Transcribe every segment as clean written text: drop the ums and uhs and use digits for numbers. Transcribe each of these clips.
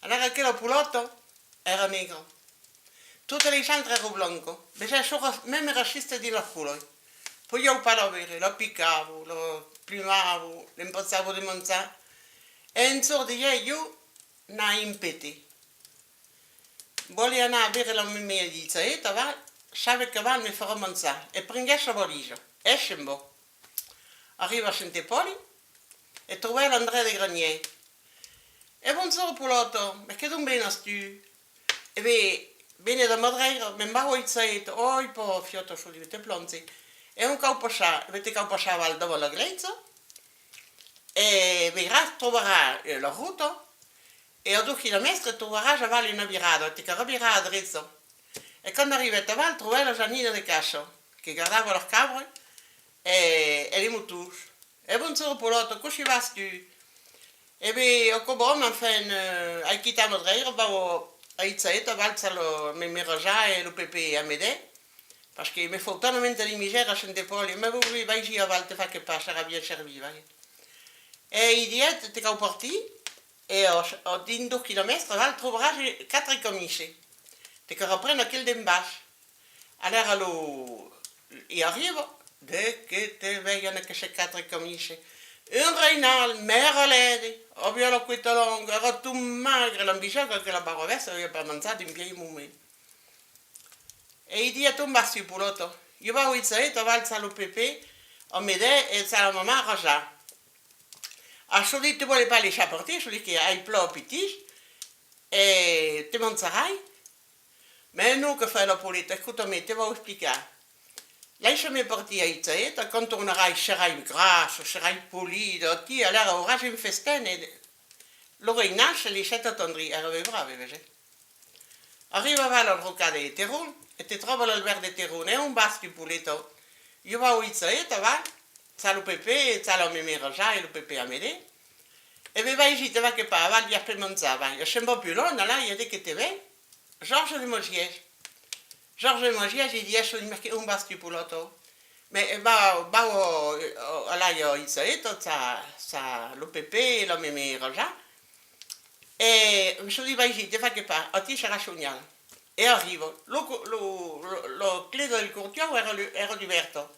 Allora aquel pulotto era negro. Tutte le altre erano bianco. Invece même raciste di la culo. Poi io parlavo, lo piccavo, lo plumavo, lo impazzavo di mangiare. E in sorte io non impeti. Voglio andare a bere la mia di zaetta, va? Sabe che va mi farò mangiare. E prende la valigia. Esce un po'. Arriva a Centepoli e trova l'Andrea de Granier. E buongiorno pulotto, ma che non bene tu? E beh, bene da Madreira, ma va a zaetta, oi po fiotto su di te plonzi. E un cau passà, avete cau passava al dopo la Grecia. E verrà troverà la ruta. E a 2 chilometri troverà già vale una virata, ti carabirà a drizzo. E quando arrivate avanti trovai la Giannina di Casso, che guardava le capre e les moutons. E buongiorno pulotto, come vas tu? E beh, ho come enfin, hai quitté Madreira, vado a Izzaeta, valzalo me miraja e lo pepe a mede, parce que me faut tellement de misère a Centepoli, ma voi vai già a volte fa che passa, era bien servi, vai. E i diet, te cau parti, e a 2 chilometri, val troverà 4 comici. Te che riprendo quel d'embas. Allora e arrivo, de che te vegliano che c'è 4 comici. Un Reinal, mera ledi, aveva la quetta lunga, era tutto magro, l'ambisciaca che la barovessa aveva per mangiare in piedi momenti. E i dia tombassi il pulotto. Io vado in zaetta, valza lo pepe, a mede e sa la mamma raja. A celui tu vuole pas les chaporter, celui qui a il plat petit, e te mangerai. Mais non, che fai la pulita? Écoute-moi, te vou explicar. Lasciami partire a Izzaeta, quando tornerai sarai grasso, sarai pulito, ti allora avrai un festene. Loro in nasce li sette tondri, erano bravi, vedi? Arrivava alla rocca di Terun, e ti trovo l'albergo di Terun, e un basti pulito. Io vado a Izzaeta, va? C'ha lo pepe, c'ha la mia raja e lo pepe a mede. E vi vai giù, te va che pa, va di appena mangiava. Io sono un po' più lontano, là, io dico che te vai. Georges de Mogies. Georges de Mogies, il dit, je ne un basti pulotto. Mais là, io ho Izzaeta, c'ha lo pepe, la mia raja. E mi sono detto, vai giù, te va che pa, a ti sarà sognato. E arrivo, lo credo del cortio era diverso.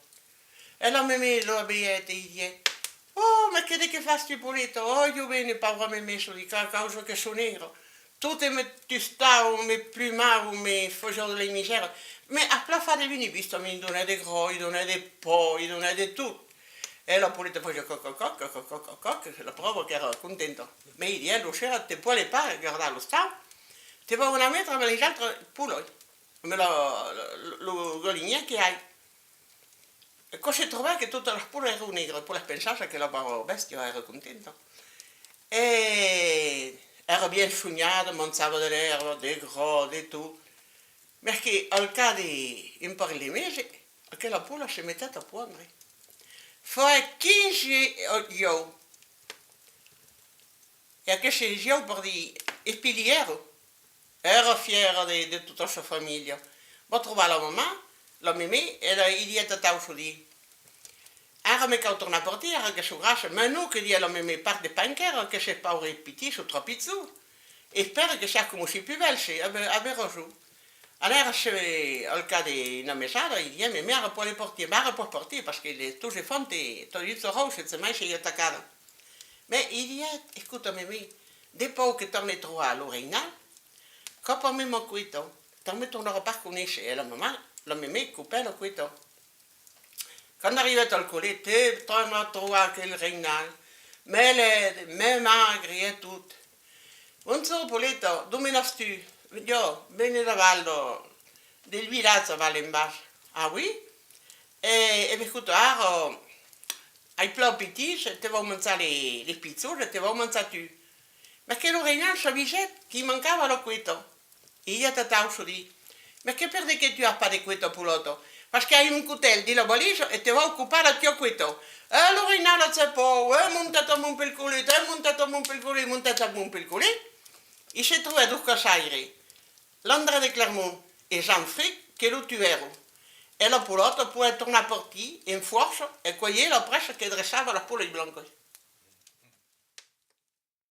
E la mia lo abbiete, il dit, oh, ma che fai pulito? Oh, io bene, paura me messo di causa che sono nero. Tutte me tustavano, me plumavano, me facevano le misere. Ma a plafare di vini, visto, mi donavano dei groi, donavano dei po', donavano di tutto. E la pulita faceva coc, la prova che era contento. Ma il dit, lo c'era, te puoi pas guardare lo stato. Te va una mettere, ma le altre puloi. Ma lo goligna che hai. E quand j'ai trouvé que tutte le pure erano negre, poi pensavo che la bestia era contenta. E era bien sognato, mangiava dell'erba, del gros, di tutto. Perché al caso di un paio di mesi, quella pula si metteva a pondere. Fa 15 io. E a questo io per di spiliero. Era fiera di tutta la sua famiglia. Va trovare la mamma, la mimì, e la idiota tauso di. Era me cau torna a partire, era che su grassa, ma non che dia la mimì parte de panchera, che se paura i piti su troppi zu. E spero che sia come si più belsi, aveva su. Allora se al caso di una mesada, il dit, mais mère pour les porter, mère pour porter, parce que tous les femmes, t'as dit ça rose, c'est mai chez Yatakara. Mais il dit, écoute, mimi, dopo che torni a trovare l'Oreinal, quand on me m'a quitto, t'en me tornerà pas connaître, et la maman, la mimi, coupait le quitto. Quando arrivate al collet, te torna a trovare quel Reinal, me magri e tutto. Un solo poletto, dove nas tu? Io, bene da Valdo, del villaggio Valle in basso. Ah oui? E écoute, ai plats petits, te vau mangiare le pizzole, te vau mangiare tu. Ma che l'Oreinal savait che mancava lo quito. E io ti tauso di, ma che per che tu hai pas di quito pulotto? Perché hai un cutello di la valigia e ti va a occupare il tuo quito. E l'Oreinal c'è po', è montato a mon pelcolito, è montato a mon pelcolito, è montato a mon pelcolito. E si trova due casairi. L'André de Clermont e Jean-Fric che lo tuero. E la pulota può tornare a partire in forza e cogliere la pressa che dressava la pula di Blanco.